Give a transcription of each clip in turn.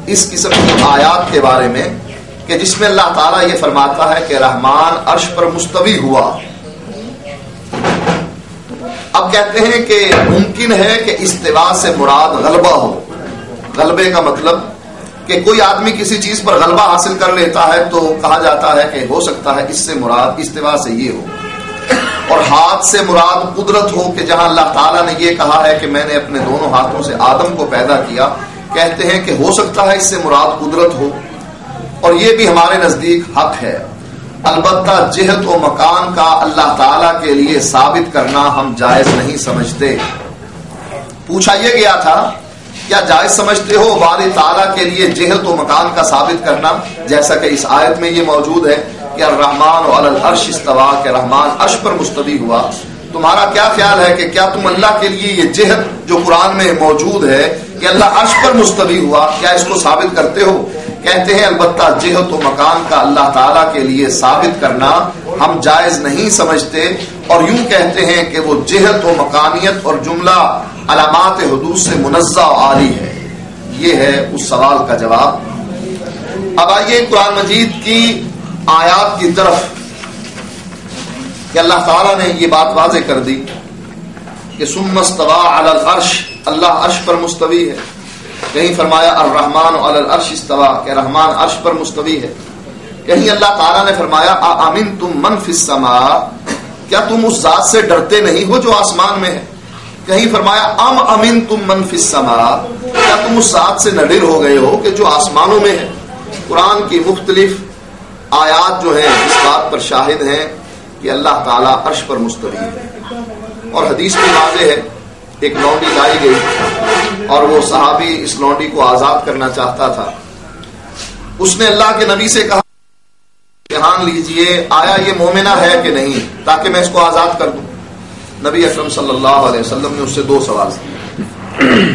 اس قسم کی آیات کے بارے میں کہ جس میں اللہ تعالیٰ یہ فرماتا ہے کہ رحمان عرش پر مستوی ہوا. اب کہتے ہیں کہ ممکن ہے کہ استوا سے مراد غلبہ ہو. غلبے کا مطلب کہ کوئی آدمی کسی چیز پر غلبہ حاصل کر لیتا ہے تو کہا جاتا ہے کہ ہو سکتا ہے اس سے مراد استوا سے یہ ہو. اور ہاتھ سے مراد قدرت ہو کہ جہاں اللہ تعالیٰ نے یہ کہا ہے کہ میں نے اپنے دونوں ہاتھوں سے آدم کو پیدا کیا، کہتے ہیں کہ ہو سکتا ہے اس سے مراد قدرت ہو، اور یہ بھی ہمارے نزدیک حق ہے. البتہ جہت و مکان کا اللہ تعالیٰ کے لیے ثابت کرنا ہم جائز نہیں سمجھتے. پوچھا یہ گیا تھا کیا جائز سمجھتے ہو باری تعالیٰ کے لیے جہت و مکان کا ثابت کرنا، جیسا کہ اس آیت میں یہ موجود ہے کہ الرحمن علی العرش استوا، کہ رحمان عرش پر مستوی ہوا. تمہارا کیا خیال ہے کہ کیا تم اللہ کے لیے یہ جہت جو قرآن میں موجود ہے کہ اللہ عرش پر مستوی ہوا، کیا اس کو ثابت کرتے ہو؟ کہتے ہیں البتہ جہت و مکان کا اللہ تعالیٰ کے لیے ثابت کرنا ہم جائز نہیں سمجھتے، اور یوں کہتے ہیں کہ وہ جہت و مکانیت اور جملہ علامات حدود سے منزہ و عالی ہے. یہ ہے اس سوال کا جواب. اب آئیے قرآن مجید کی آیات کی طرف کہ اللہ تعالیٰ نے یہ بات واضح کر دی کہ ثم استوى علی العرش، اللہ عرش پر مستوی ہے. کہیں فرمایا الرحمن علی العرش استوى، کہ رحمان عرش پر مستوی ہے. کہیں اللہ تعالیٰ نے فرمایا اامنتم من فی السماء، کیا تم اس ذات سے ڈرتے نہیں ہو جو آسمان میں ہے. کہیں فرمایا ام امنتم من فی السماء، کیا تم اس ذات سے نڈر ہو گئے ہو کہ جو آسمانوں میں ہے. قرآن کی مختلف آیات جو ہیں اس بات پر شاہد ہیں کہ اللہ تعالیٰ عرش پر مستوی ہے. اور حدیث میں واضح ہے، ایک لونڈی لائی گئی اور وہ صحابی اس لونڈی کو آزاد کرنا چاہتا تھا. اس نے اللہ کے نبی سے کہا امتحان لیجئے آیا یہ مومنہ ہے کہ نہیں تاکہ میں اس کو آزاد کر دوں. نبی اکرم صلی اللہ علیہ وسلم نے اس سے دو سوال کیے.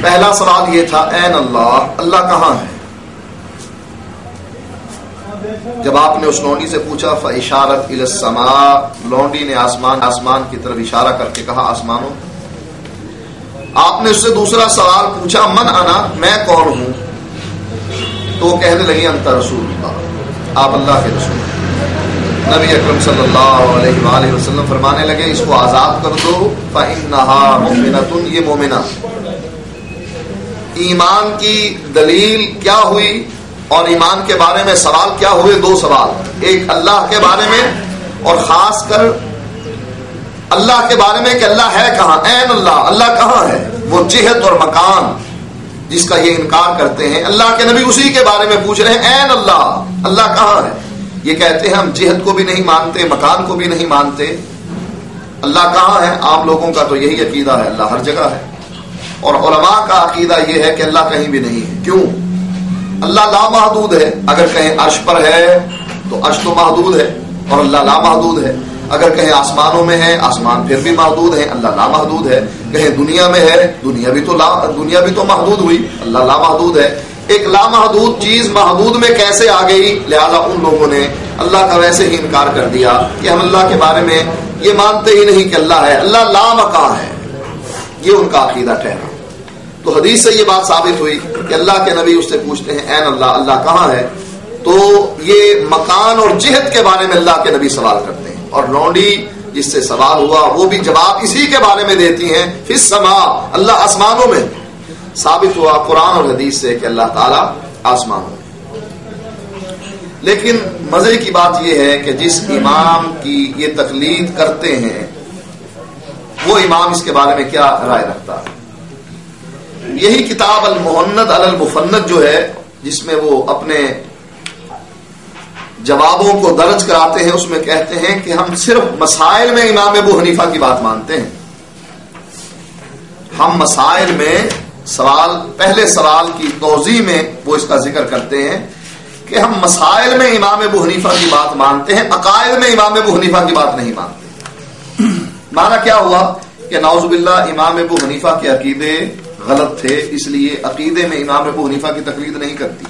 پہلا سوال یہ تھا این اللہ، اللہ کہاں ہے. جب آپ نے اس لونڈی سے پوچھا فاشارت الی السماء، لونڈی نے آسمان کی طرف اشارہ کر کے کہا آسمانوں. آپ نے اس سے دوسرا سوال پوچھا من انا، میں کون ہوں. تو وہ کہنے لگی انت رسول اللہ، آپ اللہ کے رسول. نبی اکرم صلی اللہ علیہ وآلہ وسلم فرمانے لگے اس کو آزاد کر دو فإنها مؤمنۃ، یہ مومنہ. ایمان کی دلیل کیا ہوئی اور ایمان کے بارے میں سوال کیا ہوئے؟ دو سوال، ایک اللہ کے بارے میں اور خاص کر اللہ کے بارے میں کہ اللہ ہے کہاں. این اللہ، اللہ کہاں ہے. وہ جہت اور مکان جس کا یہ انکار کرتے ہیں، اللہ کے نبی اسی کے بارے میں پوچھ رہے ہیں این اللہ، اللہ کہاں ہے. یہ کہتے ہیں ہم جہت کو بھی نہیں مانتے، مکان کو بھی نہیں مانتے، اللہ کہاں ہے. عام لوگوں کا تو یہی عقیدہ ہے اللہ ہر جگہ ہے، اور علماء کا عقیدہ یہ ہے کہ اللہ کہیں بھی نہیں ہے. کیوں؟ اللہ لامحدود ہے. اگر کہیں عرش پر ہے تو عرش تو محدود ہے اور اللہ لامحدود ہے. اگر کہیں آسمانوں میں ہے، آسمان پھر بھی محدود ہے، اللہ لامحدود ہے. کہیں دنیا میں ہے، دنیا بھی تو محدود ہوئی، اللہ لامحدود ہے. ایک لامحدود چیز محدود میں کیسے آ گئی؟ لہذا ان لوگوں نے اللہ کا ویسے ہی انکار کر دیا کہ ہم اللہ کے بارے میں یہ مانتے ہی نہیں کہ اللہ ہے، اللہ لامکان ہے. یہ ان کا عقیدہ ٹھہرا. تو حدیث سے یہ بات ثابت ہوئی کہ اللہ کے نبی اس سے پوچھتے ہیں این اللہ، اللہ کہاں ہے. تو یہ مکان اور جہت کے بارے میں اللہ کے نبی سوال کرتے ہیں، اور لونڈی جس سے سوال ہوا وہ بھی جواب اسی کے بارے میں دیتی ہیں فی السماء، اللہ آسمانوں میں. ثابت ہوا قرآن اور حدیث سے کہ اللہ تعالیٰ آسمانوں میں. لیکن مزے کی بات یہ ہے کہ جس امام کی یہ تقلید کرتے ہیں وہ امام اس کے بارے میں کیا رائے رکھتا ہے. یہی کتاب المہند علی المفند جو ہے جس میں وہ اپنے جوابوں کو درج کراتے ہیں، اس میں کہتے ہیں کہ ہم صرف مسائل میں امام ابو حنیفہ کی بات مانتے ہیں. ہم مسائل میں پہلے سوال کی توضیح میں وہ اس کا ذکر کرتے ہیں کہ ہم مسائل میں امام ابو حنیفہ کی بات مانتے ہیں، عقائد میں امام ابو حنیفہ کی بات نہیں مانتے. معنی کیا ہوا کہ نعوذ باللہ امام ابو حنیفہ کے عقیدے غلط تھے، اس لیے عقیدے میں امام ابو حنیفہ کی تقلید نہیں کرتی.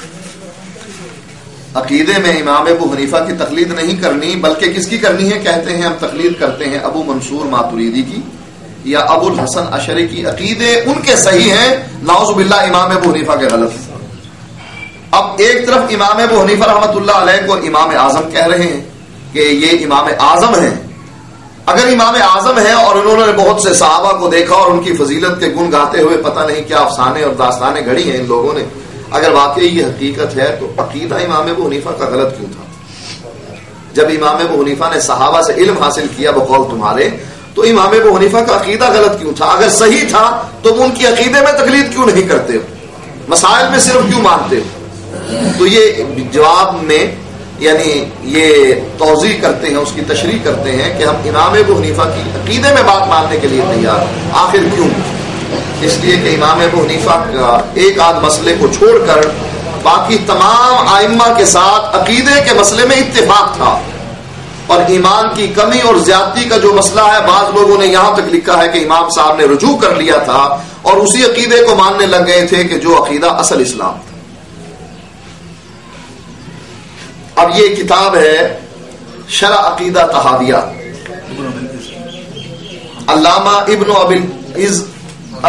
عقیدے میں امام ابو حنیفہ کی تقلید نہیں کرنی، بلکہ کس کی کرنی ہے؟ کہتے ہیں ہم تقلید کرتے ہیں ابو منصور ماتریدی کی یا ابو الحسن اشعری کی. عقیدے ان کے صحیح ہیں، نعوذ باللہ امام ابو حنیفہ کے غلط ہیں. اب ایک طرف امام ابو حنیفہ رحمۃ اللہ علیہ کو امام اعظم کہہ رہے ہیں کہ یہ امام اعظم ہیں. اگر امام اعظم ہیں اور انہوں نے بہت سے صحابہ کو دیکھا اور ان کی فضیلت کے گن گاتے ہوئے پتہ نہیں کیا افسانے اور داستانیں گھڑی ہیں ان لوگوں نے، اگر واقعی یہ حقیقت ہے تو عقیدہ امام ابو حنیفہ کا غلط کیوں تھا؟ جب امام ابو حنیفہ نے صحابہ سے علم حاصل کیا بقول تمہارے، تو امام ابو حنیفہ کا عقیدہ غلط کیوں تھا؟ اگر صحیح تھا تو وہ ان کی عقیدے میں تقلید کیوں نہیں کرتے ہو؟ مسائل میں صرف کیوں مانتے ہو؟ تو یہ جواب میں یعنی یہ توضیح کرتے ہیں، اس کی تشریح کرتے ہیں کہ ہم امام ابو حنیفہ کی عقیدے میں بات ماننے کے لیے تیار. آخر کیوں؟ اس لیے کہ امام ابو حنیفہ کا ایک آدھ مسئلے کو چھوڑ کر باقی تمام ائمہ کے ساتھ عقیدے کے مسئلے میں اتفاق تھا، اور ایمان کی کمی اور زیادتی کا جو مسئلہ ہے بعض لوگوں نے یہاں تک لکھا ہے کہ امام صاحب نے رجوع کر لیا تھا اور اسی عقیدے کو ماننے لگ گئے تھے کہ جو عقیدہ اصل اسلام تھا. اب یہ کتاب ہے شرح عقیدہ طحاویہ، علامہ ابن ابی العز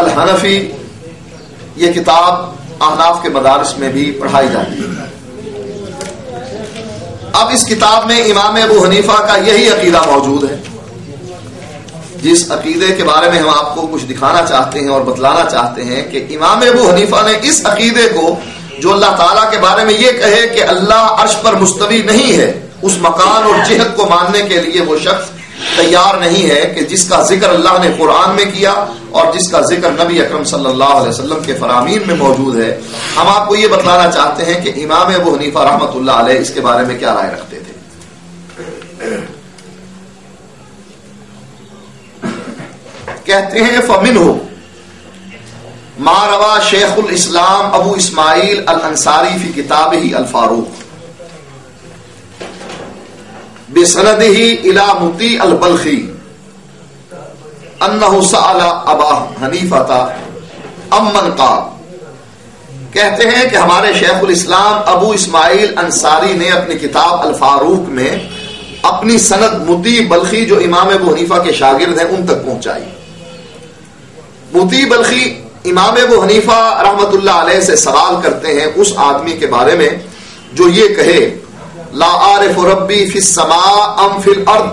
الحنفی. یہ کتاب احناف کے مدارس میں بھی پڑھائی جاتی ہے. اب اس کتاب میں امام ابو حنیفہ کا یہی عقیدہ موجود ہے جس عقیدے کے بارے میں ہم آپ کو کچھ دکھانا چاہتے ہیں اور بتلانا چاہتے ہیں کہ امام ابو حنیفہ نے اس عقیدے کو جو اللہ تعالیٰ کے بارے میں یہ کہے کہ اللہ عرش پر مستوی نہیں ہے، اس مکان اور جہت کو ماننے کے لیے وہ شخص تیار نہیں ہے کہ جس کا ذکر اللہ نے قرآن میں کیا اور جس کا ذکر نبی اکرم صلی اللہ علیہ وسلم کے فرامین میں موجود ہے. ہم آپ کو یہ بتلانا چاہتے ہیں کہ امام ابو حنیفہ رحمۃ اللہ علیہ اس کے بارے میں کیا رائے رکھتے تھے. کہتے ہیں فَمِنْهُ ما روا شیخ الاسلام ابو اسماعیل الانصاری فی کتابہ الفاروق بسندہ الی مطیع البلخی انہ سأل ابا حنیفہ امن قال. کہتے ہیں کہ ہمارے شیخ الاسلام ابو اسماعیل انصاری نے اپنی کتاب الفاروق میں اپنی سند مطیع بلخی جو امام ابو حنیفہ کے شاگرد ہیں ان تک پہنچائی. مطیع بلخی امام ابو حنیفہ رحمت اللہ علیہ سے سوال کرتے ہیں اس آدمی کے بارے میں جو یہ کہے لا عارف ربی فی السماء ام فی الارض،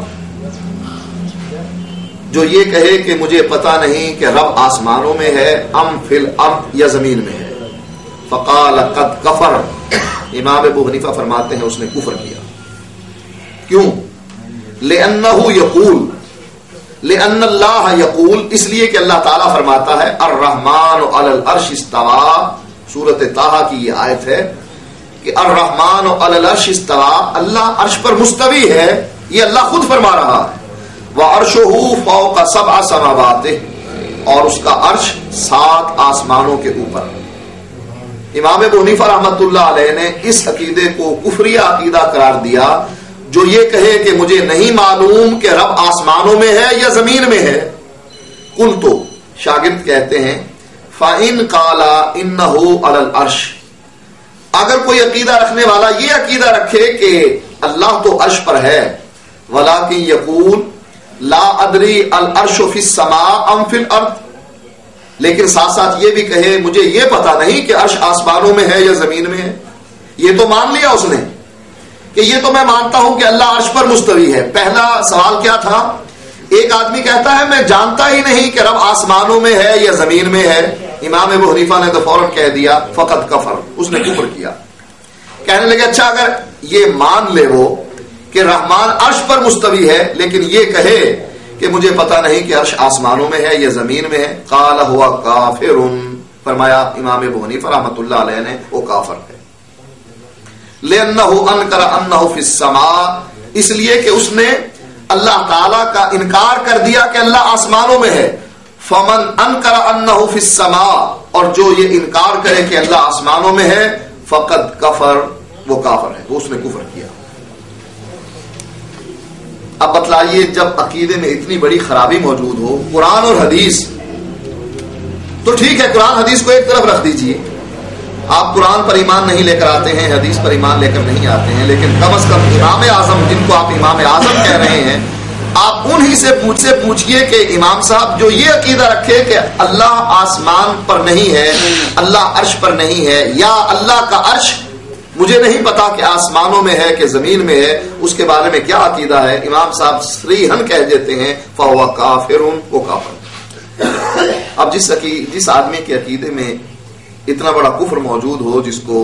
جو یہ کہے کہ مجھے پتہ نہیں کہ رب آسمانوں میں ہے ام فی الارض یا زمین میں ہے. فقال قد کفر، امام ابو حنیفہ فرماتے ہیں اس نے کفر کیا. کیوں؟ لأنہ یقول، لأن اللہ یقول، اس لیے کہ اللہ تعالیٰ فرماتا ہے الرحمن علی العرش استوى، سورۃ طٰہٰ کی یہ آیت ہے کہ الرحمن علی العرش استوى، اللہ عرش پر مستوی ہے، یہ اللہ خود فرما رہا ہے. وعرشہ فوق سبع سماوات، اور اس کا عرش 7 آسمانوں کے اوپر. امام ابو حنیفہ رحمۃ اللہ علیہ نے اس عقیدے کو کفریہ عقیدہ قرار دیا جو یہ کہے کہ مجھے نہیں معلوم کہ رب آسمانوں میں ہے یا زمین میں ہے. قلت، شاگرد کہتے ہیں فَإِن قَالَ إِنَّهُ عَلَى الْعَرْشِ، اگر کوئی عقیدہ رکھنے والا یہ عقیدہ رکھے کہ اللہ تو عرش پر ہے وَلَكِن يَقُولُ لَا أَدْرِي الْعَرْشُ فِي السَّمَاءِ أَمْ فِي الْأَرْضِ، لیکن ساتھ ساتھ یہ بھی کہے مجھے یہ پتا نہیں کہ عرش آسمانوں میں ہے یا زمین میں ہے. یہ تو مان لیا اس نے کہ یہ تو میں مانتا ہوں کہ اللہ عرش پر مستوی ہے. پہلا سوال کیا تھا؟ ایک آدمی کہتا ہے میں جانتا ہی نہیں کہ رب آسمانوں میں ہے یا زمین میں ہے. امام ابو حنیفہ نے تو فوراً کہہ دیا فقط کفر، اس نے کفر کیا. کہنے لگے اچھا اگر یہ مان لے وہ کہ رحمان عرش پر مستوی ہے لیکن یہ کہے کہ مجھے پتا نہیں کہ عرش آسمانوں میں ہے یا زمین میں ہے، قال ہوا کافر، فرمایا امام ابو حنیفہ رحمۃ اللہ علیہ نے وہ کافر ہے. لأنه انکر انہ فی السماء، اس لیے کہ اس نے اللہ تعالی کا انکار کر دیا کہ اللہ آسمانوں میں ہے. فمن انکر انہ فی السماء، اور جو یہ انکار کرے کہ اللہ آسمانوں میں ہے فقد کفر، وہ کافر ہے، وہ اس نے کفر کیا. اب بتلائیے جب عقیدے میں اتنی بڑی خرابی موجود ہو، قرآن اور حدیث تو ٹھیک ہے، قرآن حدیث کو ایک طرف رکھ دیجئے، آپ قرآن پر ایمان نہیں لے کر آتے ہیں، حدیث پر ایمان لے کر نہیں آتے ہیں، لیکن کم از کم امام اعظم جن کو آپ امام اعظم کہہ رہے ہیں، آپ انہی سے پوچھئے کہ امام صاحب جو یہ عقیدہ رکھے کہ اللہ آسمان پر نہیں ہے، اللہ عرش پر نہیں ہے، یا اللہ کا عرش مجھے نہیں پتا کہ آسمانوں میں ہے کہ زمین میں ہے، اس کے بارے میں کیا عقیدہ ہے، امام صاحب صریحاً کہہ دیتے ہیں فَهُوَ كَافِرٌ، وہ کافر۔ اب جس آدمی کے عقیدے میں اتنا بڑا کفر موجود ہو، جس کو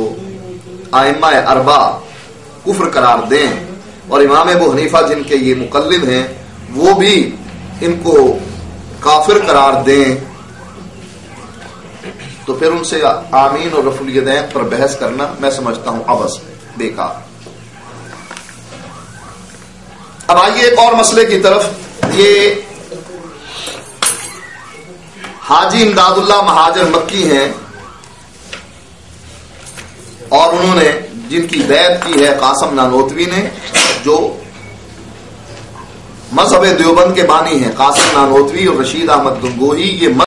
ائمہ اربع کفر قرار دیں، اور امام ابو حنیفہ جن کے یہ مقلد ہیں وہ بھی ان کو کافر قرار دیں، تو پھر ان سے آمین اور رفع الیدین پر بحث کرنا میں سمجھتا ہوں عبث، بیکار۔ اب آئیے ایک اور مسئلے کی طرف۔ یہ حاجی امداد اللہ مہاجر مکی ہیں، اور انہوں نے جن کی بیعت کی ہے قاسم نانوتوی نے، جو مذہب دیوبند کے بانی ہیں، قاسم نانوتوی اور رشید احمد گنگوہی، یہ